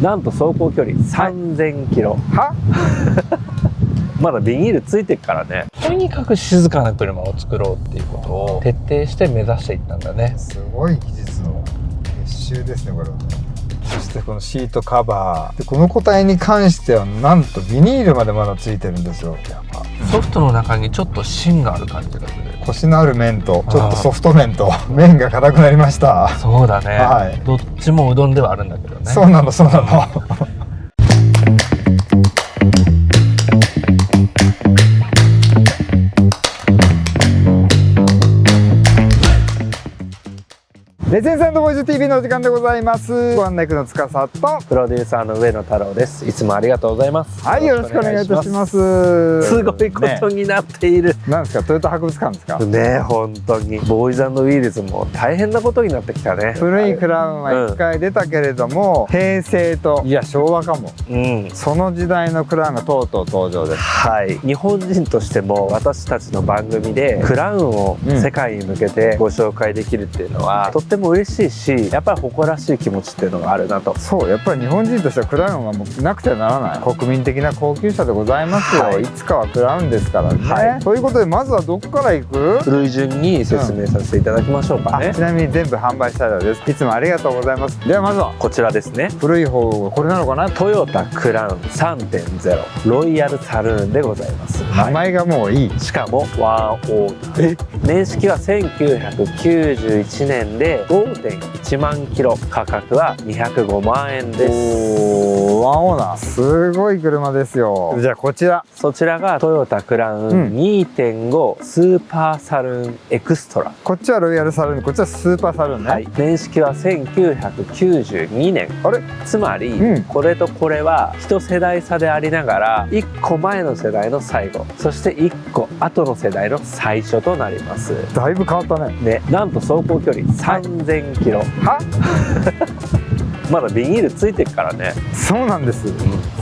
なんと走行距離3000キロ。はまだビニールついてるからね。とにかく静かな車を作ろうっていうことを徹底して目指していったんだね。すごい技術の結集ですねこれはね。そしてこのシートカバーで、この個体に関してはなんとビニールまでまだついてるんですよ。やっぱソフトの中にちょっと芯がある感じがする。コシのある麺とちょっとソフト麺と麺が硬くなりました。そうだね、はい、どっちもうどんではあるんだけどね。そうなのそうなのレジェンド&ボーイズ TV のお時間でございます。ご案内役の司とプロデューサーの上野太郎です。いつもありがとうございます。はい、よろしくお願いいたします。すごいことになっている、なんですか、トヨタ博物館ですかね。本当にボーイズ&ウィールズも大変なことになってきたね。古いクラウンは1回出たけれども、平成といや昭和かも、その時代のクラウンがとうとう登場です。はい、日本人としても私たちの番組でクラウンを世界に向けてご紹介できるっていうのは、とっても嬉しいし、やっぱり誇らしい気持ちっていうのがあるなと。そう、やっぱり日本人としてはクラウンはもうなくてはならない国民的な高級車でございますよ、いつかはクラウンですからね、ということでまずはどこから行く？古い順に説明させていただきましょうかね。ちなみに全部販売車両です。いつもありがとうございます。ではまずはこちらですね。古い方がこれなのかな？トヨタクラウン 3.0 ロイヤルサルーンでございます。名前がもういい。しかもワンオーナー。年式は1991年で 5.1 万キロ、価格は205万円です。ワンオーナー、すごい車ですよ。じゃあこちら、そちらがトヨタクラウン 2.5 スーパーサルーンエクストラ。こっちはロイヤルサルーン、こっちはスーパーサルーンね。はい、年式は1992年。あれ、つまり、これとこれは一世代差でありながら1個前の世代の最後、そして1個後の世代の最初となります。だいぶ変わったね。で、なんと走行距離3000キロ。はまだビニールついてるからね。そうなんです、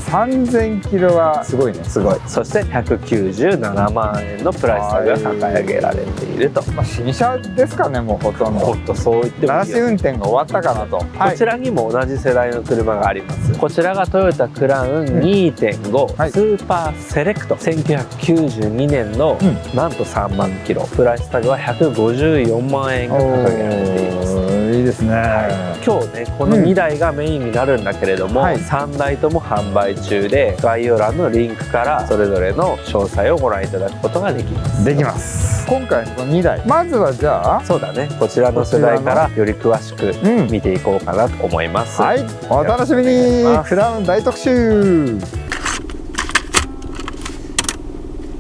3000キロはすごいね。すごい。そして197万円のプライスタグが掲げられていると。新車ですかね、もうほとんど。ほんとそう言ってもいいよ。慣らし運転が終わったかなと。こちらにも同じ世代の車があります。こちらがトヨタクラウン 2.5 スーパーセレクト。1992年のなんと3万キロ、プライスタグは154万円が掲げられています。いいですね、今日ねこの2台がメインになるんだけれども、3台とも販売中で、概要欄のリンクからそれぞれの詳細をご覧いただくことができます。今回この2台、まずはじゃあそうだね、こちらの世代からより詳しく見ていこうかなと思います。はい、お楽しみに。クラウン大特集。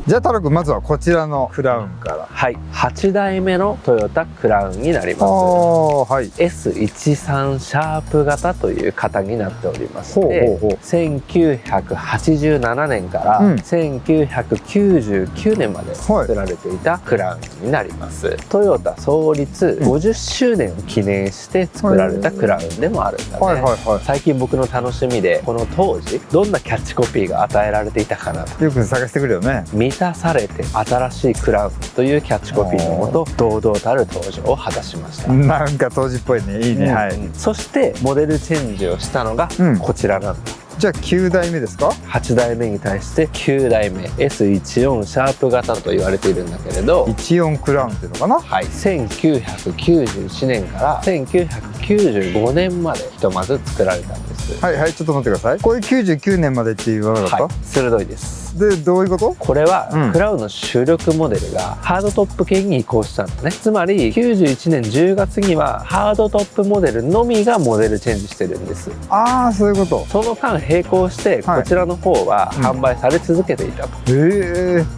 じゃあ太郎君、まずはこちらのクラウンから。はい、8代目のトヨタクラウンになります。S13 シャープ型という型になっておりまして、1987年から1999年まで作られていたクラウンになります。トヨタ創立50周年を記念して作られたクラウンでもあるんだね。最近僕の楽しみで、この当時どんなキャッチコピーが与えられていたかなとよく探してくるよね。満たされて新しいクラウンというキャッチコピーのもと、堂々たる登場を果たしました。なんか当時っぽいね。いいね。はい。そしてモデルチェンジをしたのがこちらなんだ。じゃあ9代目ですか？8代目に対して9代目 S14 シャープ型と言われているんだけれど、14クラウンっていうのかな。はい、1991年から1995年までひとまず作られたんです。はいはい、ちょっと待ってください。これ99年までって言わなかった？はい、鋭いです。で、どういうこと？これは、クラウンの主力モデルがハードトップ系に移行したんだね。つまり91年10月にはハードトップモデルのみがモデルチェンジしてるんです。ああ、そういうこと。その間並行してこちらの方は販売され続けていたと。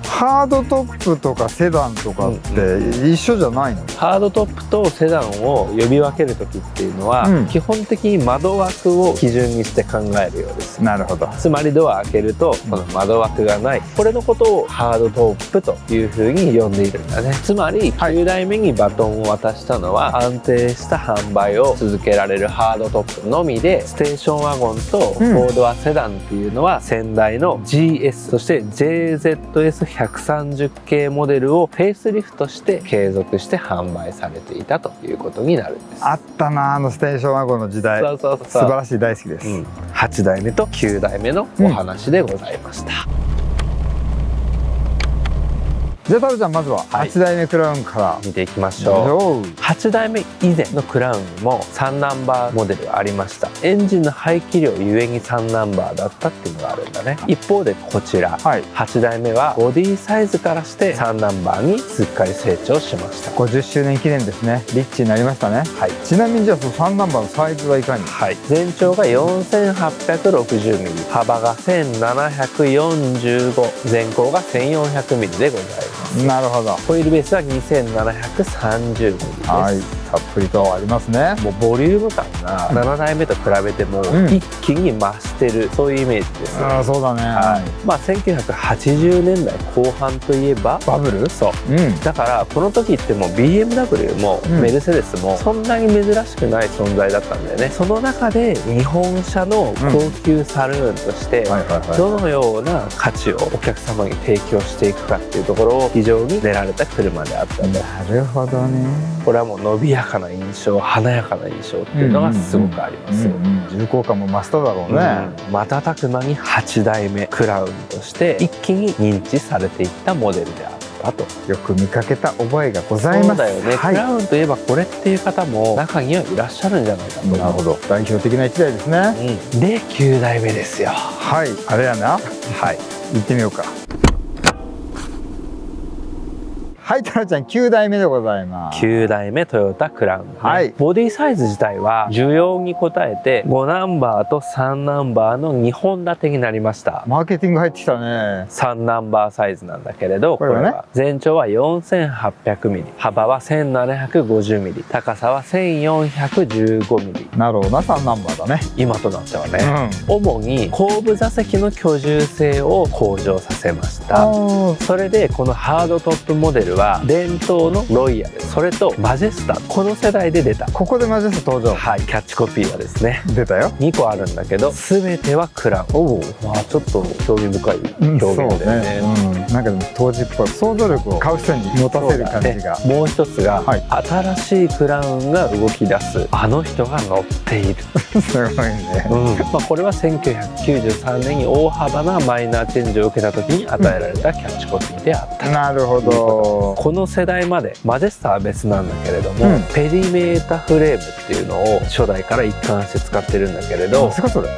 ハードトップとかセダンとかって一緒じゃないの？ハードトップとセダンを呼び分ける時っていうのは、基本的に窓枠を基準にして考えるようです。なるほど。つまりドア開けるとこの窓枠クがない、これのことをハードトップというふうに呼んでいるんだね。つまり9代目にバトンを渡したのは安定した販売を続けられるハードトップのみで、ステーションワゴンと4ドアセダンっていうのは先代の GS そして JZS130 系モデルをフェイスリフトして継続して販売されていたということになるんです。あったな、ステーションワゴンの時代。そうそうそう、素晴らしい、大好きです。8代目と9代目のお話でございました。じゃあタルちゃん、まずは8代目クラウンから見ていきましょう。8代目以前のクラウンにも3ナンバーモデルがありました。エンジンの排気量ゆえに3ナンバーだったっていうのがあるんだね。一方でこちら、8代目はボディサイズからして3ナンバーにすっかり成長しました。50周年記念ですね。リッチになりましたね。ちなみにじゃあその3ナンバーのサイズはいかに？全長が 4860mm、 幅が 1745、前高が 1400mm でございます。なるほど。ホイールベースは 2730mm です。たっぷりとありますね。もうボリューム感が7代目と比べても一気に増してる、そういうイメージですね。そうだね。まあ1980年代後半といえばバブル。そう、だからこの時ってもう BMW もメルセデスもそんなに珍しくない存在だったんだよね。その中で日本車の高級サルーンとしてどのような価値をお客様に提供していくかっていうところを非常に練られた車であったんだ。なるほどね。これはもう伸びやかな印象、華やかな印象っていうのがすごくありますよ。重厚感も増しただろうね。瞬く間に8代目クラウンとして一気に認知されていったモデルであったと。よく見かけた覚えがございます。そうだよね、クラウンといえばこれっていう方も中にはいらっしゃるんじゃないかと思う。なるほど、代表的な1台ですね。で9代目ですよ。あれやな。行ってみようか。タラちゃん9代目でございます。9代目トヨタクラウン、ボディサイズ自体は需要に応えて5ナンバーと3ナンバーの2本立てになりました。マーケティング入ってきたね。3ナンバーサイズなんだけれど、これは全長は 4800mm、 幅は 1750mm、 高さは 1415mm。 なるほどな、3ナンバーだね今となってはね。主に後部座席の居住性を向上させました。それでこのハードトップモデルは伝統のロイヤル、それとマジェスタ、この世代で出た。ここでマジェスタ登場。キャッチコピーはですね、出たよ。2個あるんだけど、全てはクラウン。ちょっと興味深い表現だよね。なんかでも当時っぽい想像力を買う人に持たせる感じが。もう一つが、新しいクラウンが動き出す、あの人が乗っている。すごいね。これは1993年に大幅なマイナーチェンジを受けた時に与えられたキャッチコピーであった。なるほど。この世代までマジェスタは別なんだけれども、ペリメータフレームっていうのを初代から一貫して使ってるんだけれど、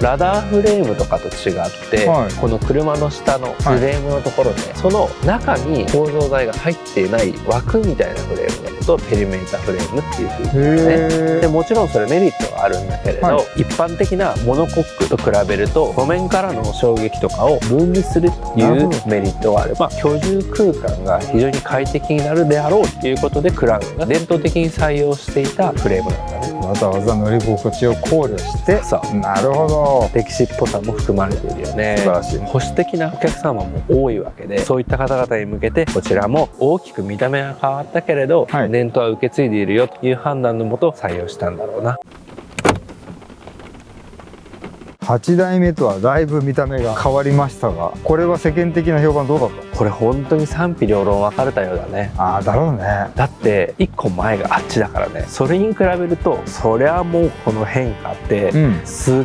ラダーフレームとかと違って、この車の下のフレームのところで、その中に構造材が入っていない枠みたいなフレームのことをペリメータフレームっていうふうに言うんですね。でもちろんそれメリットはあるんだけれど、一般的なモノコックと比べると路面からの衝撃とかを分離するというメリットがある。居住空間が非常に快適になるであろうということで、クラウンが伝統的に採用していたフレームなんだね。わざわざ乗り心地を考慮して。なるほど。歴史っぽさも含まれているよね。素晴らしい。保守的なお客様も多いわけで、そういった方々に向けてこちらも大きく見た目は変わったけれど、伝統は受け継いでいるよという判断のもと採用したんだろうな。8代目とはだいぶ見た目が変わりましたが、これは世間的な評判どうだった？これ本当に賛否両論分かれたようだね。だろうね。だって1個前があっちだからね。それに比べるとそりゃもうこの変化ってすっ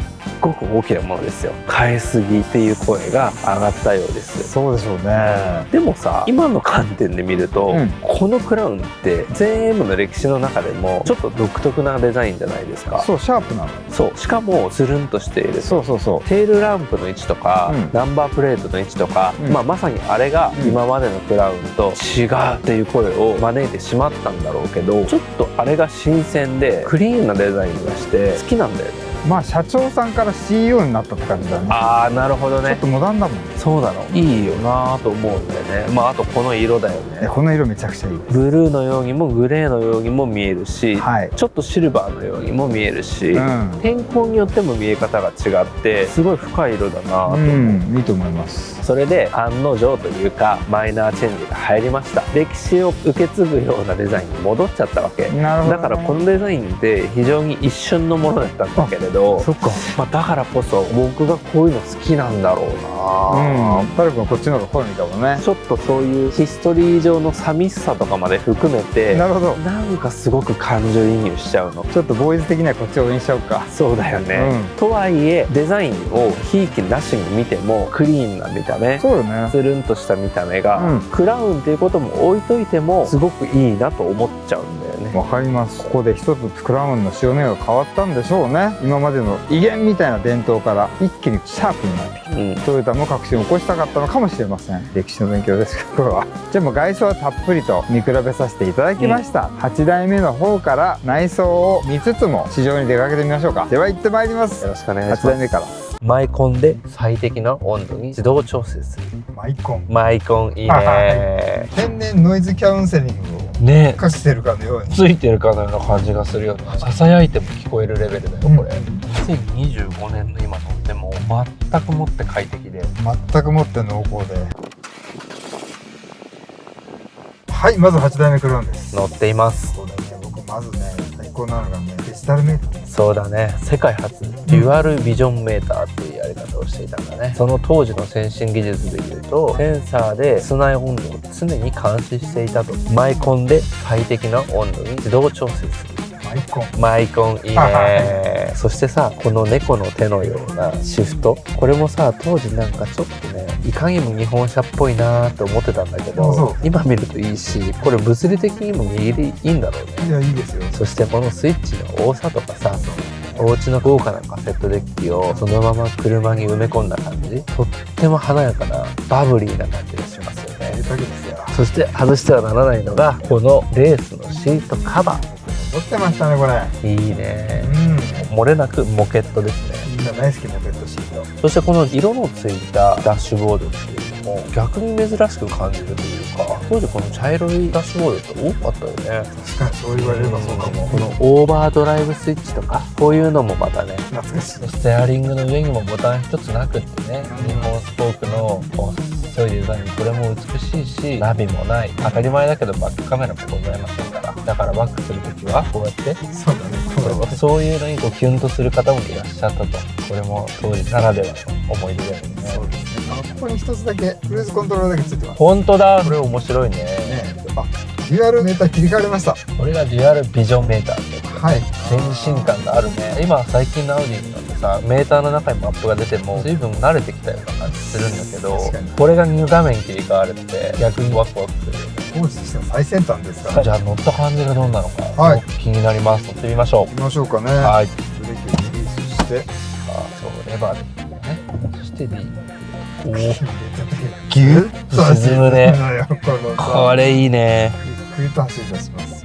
ごく大きなものですよ。変えすぎっていう声が上がったようです。そうでしょうね。でもさ、今の観点で見ると、このクラウンって全部の歴史の中でもちょっと独特なデザインじゃないですか。そう、シャープなの。そう、しかもつるんとしている。そうそうそう。テールランプの位置とか、ナンバープレートの位置とか、まさにあれが今までのクラウンと違うっていう声を招いてしまったんだろうけど、ちょっとあれが新鮮でクリーンなデザインがして好きなんだよね。まあ社長さんから CEO になったって感じだね。ああ、なるほどね。ちょっとモダンだもん。そうなの。いいよなと思うんだよね。まああとこの色だよね。この色めちゃくちゃいい。ブルーのようにもグレーのようにも見えるし、はい、ちょっとシルバーのようにも見えるし、天候によっても見え方が違ってすごい深い色だなと思う。いいと思います。それで案の定というかマイナーチェンジが入りました。歴史を受け継ぐようなデザインに戻っちゃったわけ。なるほど、ね、だからこのデザインって非常に一瞬のものだったんだけれど、そっか、まあ、だからこそ僕がこういうの好きなんだろうな。太郎君はこっちの方が好みかもね。ちょっとそういうヒストリー上の寂しさとかまで含めて、なるほど、なんかすごく感情移入しちゃうの。ちょっとボーイズ的にはこっちを応援しちゃうか。そうだよね、とはいえデザインをひいきなしに見てもクリーンな見た目、そうよね、つるんとした見た目が、クラウンっていうことも置いといてもすごくいいなと思っちゃうんだよね。わかります。ここで一つクラウンの潮目が変わったんでしょうね。今までの威厳みたいな伝統から一気にシャープになってきた、トヨタも革新を起こしたかったのかもしれません。歴史の勉強ですけど、これはじゃあもう外装はたっぷりと見比べさせていただきました、8代目の方から内装を見つつも市場に出かけてみましょうか。では行ってまいります。よろしくお願いします。8代目から。マイコンで最適な温度に自動調整する。マイコン、マイコンいいね。天然ノイズキャウンセリングをね、化してるかのように、ついてるかのような感じがするよね。ささやいても聞こえるレベルだよこれ。2025年の今乗っても全くもって快適で、全くもって濃厚で。はい、まず8代目クラウンです。乗っています。そうだね、僕まずね最高なのがねデジタルメーター。そうだね、世界初デュアルビジョンメーターっていうやり方をしていたんだね。その当時の先進技術でいうとセンサーで室内温度を常に監視していたと。マイコンで最適な温度に自動調整する。マイコンいいね。そしてさ、この猫の手のようなシフト、これもさ当時なんかちょっとねいかにも日本車っぽいなーって思ってたんだけど、今見るといいし、これ物理的にも握りいいんだろうね。いや、いいですよ。そしてこのスイッチの多さとかさ、お家の豪華なカセットデッキをそのまま車に埋め込んだ感じ、とっても華やかなバブリーな感じがしますよね。そして外してはならないのがこのレースのシートカバー。撮ってましたねこれ。いいね、漏れなくモケットですね。みんな大好きなモケットシート。そしてこの色のついたダッシュボードっていうのも逆に珍しく感じるというか、当時この茶色いダッシュボードって多かったよね。確かにそう言われればそうかも。このオーバードライブスイッチとかこういうのもまたね懐かしい。ステアリングの上にもボタン一つなくってね、日本スポークの細いデザイン、これも美しいしナビもない。当たり前だけどバックカメラもございませんから、だからバックするときはこうやって、そうだね、そういうのにこうキュンとする方もいらっしゃったと。これも当時ならではの思い出だよね。そうですね。ここに一つだけクルーズコントローラーだけついてます。本当だ、これ面白いね。あ、デュアルメーター切り替わりました。これがデュアルビジョンメーターって、はい、先進感があるね。今最近のアウディになってさ、メーターの中にマップが出ても随分慣れてきたような感じするんだけど、これがニュー画面切り替わるって逆にワクワクするよね。当時としては最先端ですから。じゃあ乗った感じがどんなのか、はい、気になります。乗ってみましょう。行きましょうかね。はい、ブレーキをリリースして、そうレバーでね、そして D、 おおギュッと沈むね。これいいね。ゆっくりと走り出します。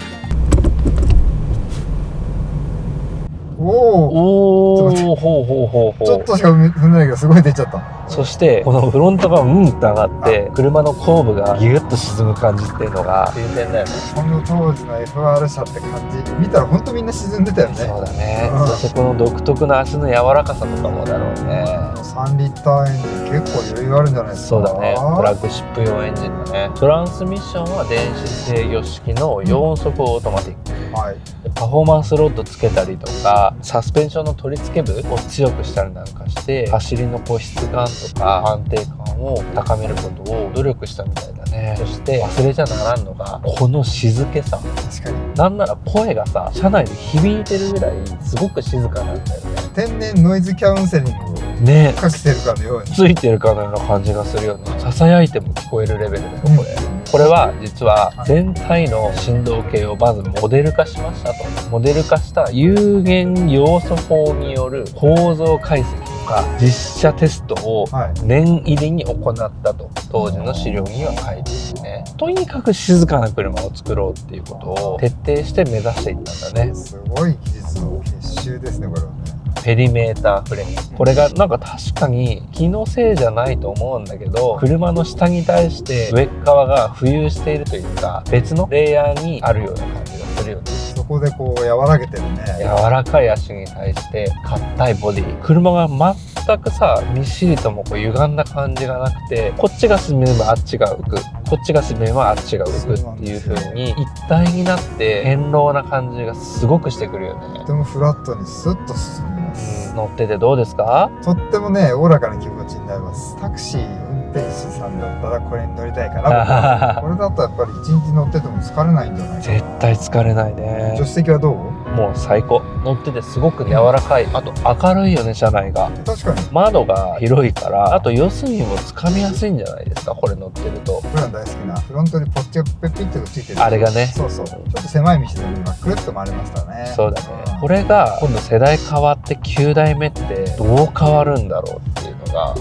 おお、ちょっとしか踏んでないけどすごい出ちゃった。そしてこのフロントがうんと上がって車の後部がギュッと沈む感じっていうのが新鮮だよね。この当時の FR 車って感じ見たら本当みんな沈んでたよね。そうだね、そしてこの独特な足の柔らかさとかもだろうね。3リッターエンジン結構余裕あるんじゃないですか。そうだね、フラッグシップ用エンジンだね。トランスミッションは電子制御式の4速オートマティック、はい、パフォーマンスロッドつけたりとかサスペンションの取り付け部を強くしたりなんかして走りの質感とか安定感を高めることを努力したみたいだね。そして忘れちゃならんのがこの静けさ。確かに、なんなら声がさ車内で響いてるぐらいすごく静かなんだよね。天然ノイズキャウンセリングをね化してるかのように、ついてるかのような感じがするよね。ささやいても聞こえるレベルだよこれ。これは実は全体の振動計をまずモデル化しましたと。モデル化した有限要素法による構造解析とか実写テストを念入りに行ったと当時の資料には書いているね。とにかく静かな車を作ろうっていうことを徹底して目指していったんだね。すごい技術の結集ですねこれはね。ペリメーターフレーム。これがなんか確かに気のせいじゃないと思うんだけど、車の下に対して上側が浮遊しているというか、別のレイヤーにあるような感じがするよね。そこでこう和らげてるね。柔らかい足に対して硬いボディ。車が全くさ、みっしりともこう歪んだ感じがなくて、こっちが進めばあっちが浮く、こっちが進めばあっちが浮くっていう風に一体になって堅牢な感じがすごくしてくるよね。とてもフラットにスッと進みます。乗っててどうですか？とってもね、おおらかな気持ちになります。タクシー運転手さんだったらこれに乗りたいかな。これだとやっぱり一日乗ってても疲れないんじゃないかな。絶対疲れないね。助手席はどう？もう最高。乗っててすごく柔らかい。あと明るいよね、車内が。確かに。窓が広いから、あと四隅もつかみやすいんじゃないですか、これ乗ってると。僕ら大好きなフロントにポッチがペッピッとついてる。あれがね。そうそう。ちょっと狭い道でも今くるっと回れますからね。そうだね。これが今度世代変わって9代目ってどう変わるんだろうっていうのが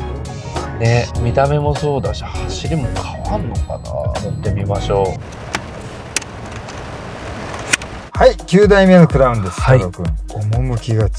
ね、見た目もそうだし走りも変わんのかな。乗ってみましょう。はい、9代目のクラウンです。はい。趣が違う。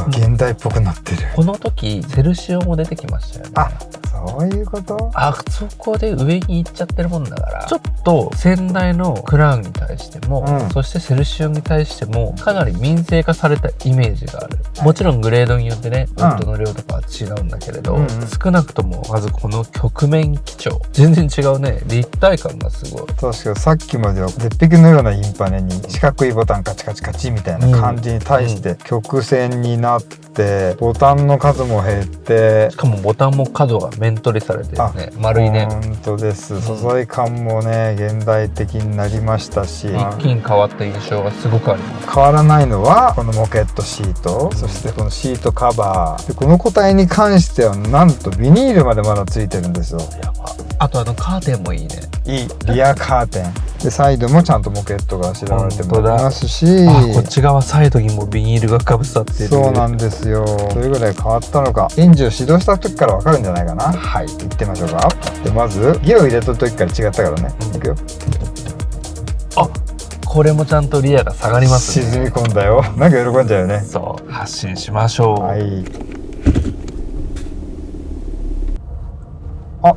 現代っぽくなってる。この時セルシオも出てきましたよね。あ、そういうこと？あそこで上に行っちゃってるもんだから、ちょっと先代のクラウンに対しても、そしてセルシオに対してもかなり民生化されたイメージがある。もちろんグレードによってね、ウッドの量とかは違うんだけれど、少なくともまずこの曲面基調全然違うね。立体感がすごい。確かさっきまでは絶壁のようなインパネに四角いボタンカチカチカチみたいな感じに対して曲線になって、ボタンの数も減って、しかもボタンも角が面取りされてるね。丸いね。本当です。素材感もね、現代的になりましたし、一気に変わった印象がすごくあります。変わらないのはこのモケットシート、そしてこのシートカバーで、この個体に関してはなんとビニールまでまだついてるんですよ。やば。あとカーテンもいいね。いいリアカーテンで、サイドもちゃんとモケットがあしらわれてもありますし、こっち側サイドにもビニールがかぶさってる。そうなんですよ。どれぐらい変わったのかエンジンを始動した時から分かるんじゃないかな。はい、行ってみましょうか。でまずギアを入れた時から違ったからね。いくよ。あ、これもちゃんとリアが下がりますね。沈み込んだよ。なんか喜んじゃうよね。そう、発進しましょう。はい。あ、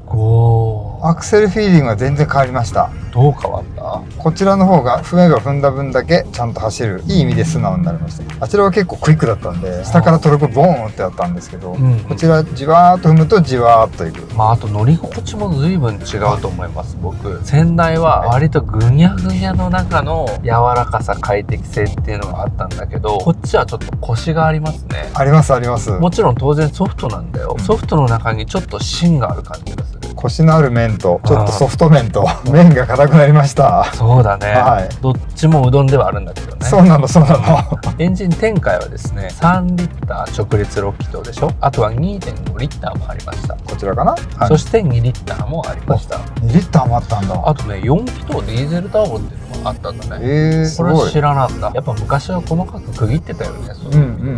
おー、アクセルフィーリングが全然変わりました。どう変わった？こちらの方が踏めば踏んだ分だけちゃんと走る、いい意味で素直になりました。あちらは結構クイックだったんで、下からトルクボーンってあったんですけど、こちらじわーっと踏むとじわーっといく。あと乗り心地も随分違うと思います。僕先代は割とぐにゃぐにゃの中の柔らかさ、快適性っていうのがあったんだけど、こっちはちょっとコシがありますね。ありますあります。もちろん当然ソフトなんだよ。ソフトの中にちょっと芯がある感じがする。コシのある麺とちょっとソフト麺と麺が硬くなりました。そうだね、はい、どっちもうどんではあるんだけどね。そうなのそうなの。エンジン展開はですね、3リッター直列6気筒でしょ。あとは 2.5 リッターもありました。こちらかな、はい、そして2リッターもありました。2リッターもあったんだ。あとね、4気筒ディーゼルターボっていうのがあったんだね。すこれごい。知らなかった。やっぱ昔は細かく区切ってたよね。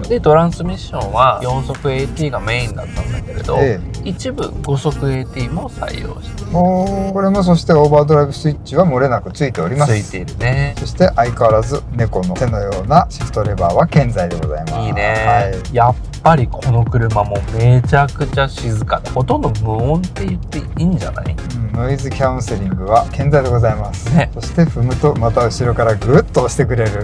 でトランスミッションは4速 AT がメインだったんだけれど、一部5速 AT も採用している。これもそしてオーバードライブスイッチは漏れなくついております。ついているね。そして相変わらず猫の手のようなシフトレバーは健在でございます。いいね、はい、やっぱりこの車もめちゃくちゃ静かだ。ほとんど無音って言っていいんじゃない？ノイズキャウンセリングは健在でございます、ね、そして踏むとまた後ろからグッと押してくれる。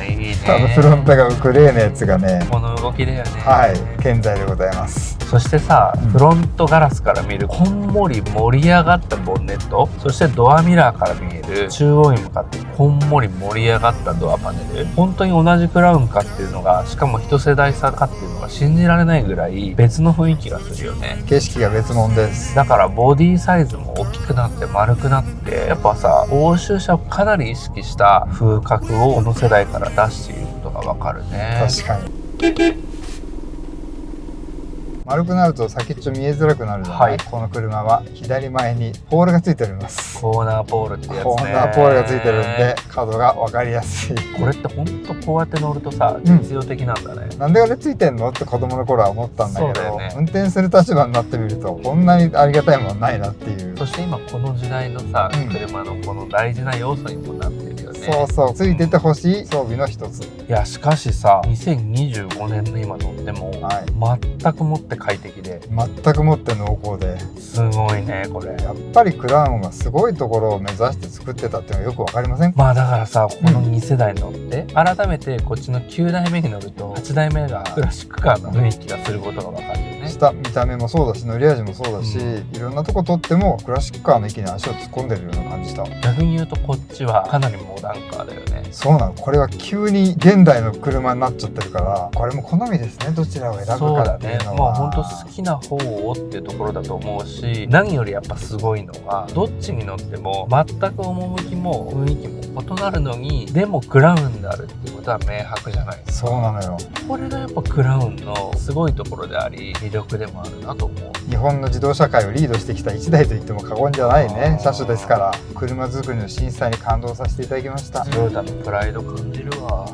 いいね。フロントが浮く例のやつがね、この動きだよね。はい、健在でございます。そしてさ、フロントガラスから見るこんもり盛り上がったボンネット、そしてドアミラーから見える中央に向かってこんもり盛り上がったドアパネル、本当に同じクラウンかっていうのが、しかも一世代差かっていうのが信じられないぐらい別の雰囲気がするよね。景色が別物です。だからボディサイズも大きくなって丸くなって、やっぱさ、欧州車をかなり意識した風格をこの世代から出していることがわかるね。確かに。丸くなると先っちょ見えづらくなるじゃない、はい、この車は左前にポールがついております。コーナーポールってやつね。コーナーポールがついてるんで角が分かりやすい。これってほんとこうやって乗るとさ、実用的なんだね。なんであれついてんのって子供の頃は思ったんだけど、ね、運転する立場になってみるとこんなにありがたいものないなっていう。そして今この時代のさ、車のこの大事な要素にもなってるよね。そうそう、ついててほしい装備の一つ。いやしかしさ、2025年の今乗っても、全くもって快適で、全くもって濃厚ですごいねこれ。やっぱりクラウンはすごいところを目指して作ってたっていうのがよくわかりません？まあだからさ、この2世代乗って、改めてこっちの9代目に乗ると8代目がクラシックカーの雰囲気がすることがわかるよね。見た目もそうだし、乗り味もそうだし、いろんなとこ撮ってもクラシックカーの域に足を突っ込んでるような感じした。逆に言うとこっちはかなりモダンカーだよね。そうなの。これは急に現代の車になっちゃってるから、これも好みですね、どちらを選ぶかっていうのは。まあ本当好きな方をっていうところだと思うし、何よりやっぱすごいのは、どっちに乗っても全く趣も雰囲気も異なるのに、でもクラウンであるっていうことは明白じゃないですか。そうなのよ。これがやっぱクラウンのすごいところであり、魅力でもあるなと思う。日本の自動車界をリードしてきた1台と言っても過言じゃないね車種ですから、車作りの審査に感動させていただきました。トヨタのプライド感じるわ。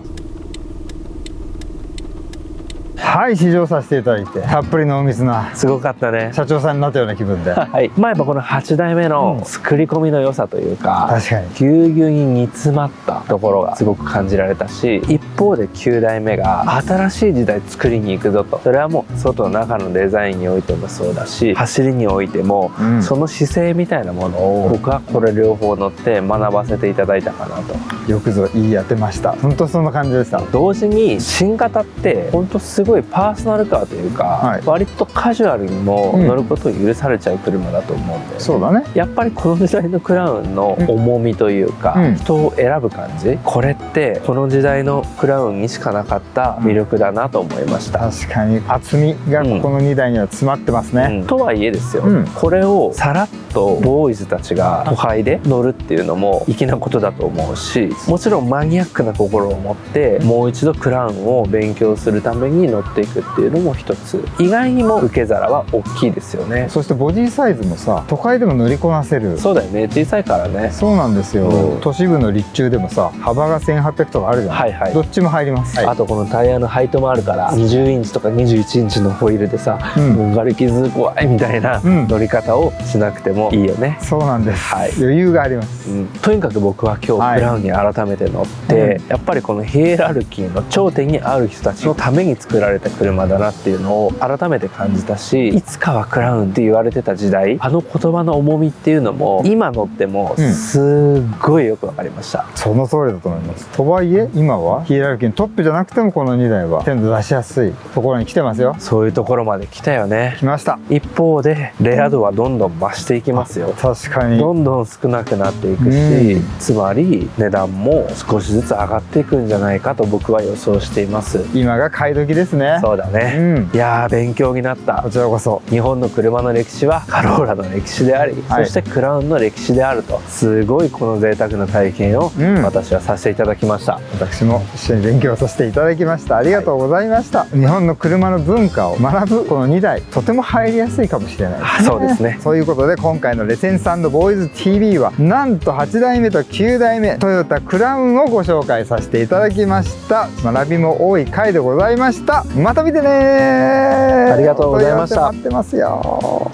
はい、試乗させていただいて、たっぷりのお水なすごかったね。社長さんになったような気分ではい。まあやっぱこの8代目の作り込みの良さというか、確かにぎゅうぎゅうに煮詰まったところがすごく感じられたし、一方で9代目が新しい時代作りに行くぞと。それはもう外中のデザインにおいてもそうだし、走りにおいても、その姿勢みたいなものを僕はこれ両方乗って学ばせていただいたかなと。よくぞ言い当てました。本当そんな感じでした。同時に新型って本当すごいパーソナルカーというか、割とカジュアルにも乗ることを許されちゃう車だと思うんで、そうだね。やっぱりこの時代のクラウンの重みというか、人を選ぶ感じ、これってこの時代のクラウンにしかなかった魅力だなと思いました。確かに厚みがここの2台には詰まってますね。とはいえですよ、これをさらっとボーイズたちが都会で乗るっていうのも粋なことだと思うし、もちろんマニアックな心を持ってもう一度クラウンを勉強するために乗っていくっていうのも一つ、意外にも受け皿は大きいですよね。そしてボディサイズもさ、都会でも乗りこなせる。そうだよね、小さいからね。そうなんですよ、都市部の立中でもさ、幅が1800とかあるじゃん。どっちも入ります。あとこのタイヤのハイトもあるから、20インチとか21インチのホイールでさ、もうがれ傷怖いみたいな乗り方をしなくてもいいよね。そうなんです、余裕があります、とにかく僕は今日クラウンに改めて乗って、やっぱりこのヒエラルキーの頂点にある人たちのために作られた車だなっていうのを改めて感じたし、いつかはクラウンって言われてた時代、あの言葉の重みっていうのも今乗ってもすっごいよくわかりました。その通りだと思います。とはいえ今はヒエラルキーのトップじゃなくてもこの2台は鮮度出しやすいところに来てますよ。そういうところまで来たよね。来ました。一方でレア度はどんどん増していきますよ。確かにどんどん少なくなっていくし、つまり値段も少しずつ上がっていくんじゃないかと僕は予想しています。今が買い時ですね。そうだね、いやー勉強になった。こちらこそ。日本の車の歴史はカローラの歴史であり、そしてクラウンの歴史であると、すごいこの贅沢な体験を私はさせていただきました。私も一緒に勉強させていただきました。ありがとうございました。日本の車の文化を学ぶこの2台、とても入りやすいかもしれないですね。そうですね。そういうことで今回のレセンス&ボーイズ TV はなんと8代目と9代目トヨタクラウンをご紹介させていただきました。学びも多い回でございました。また見てね。ありがとうございました。待ってますよ。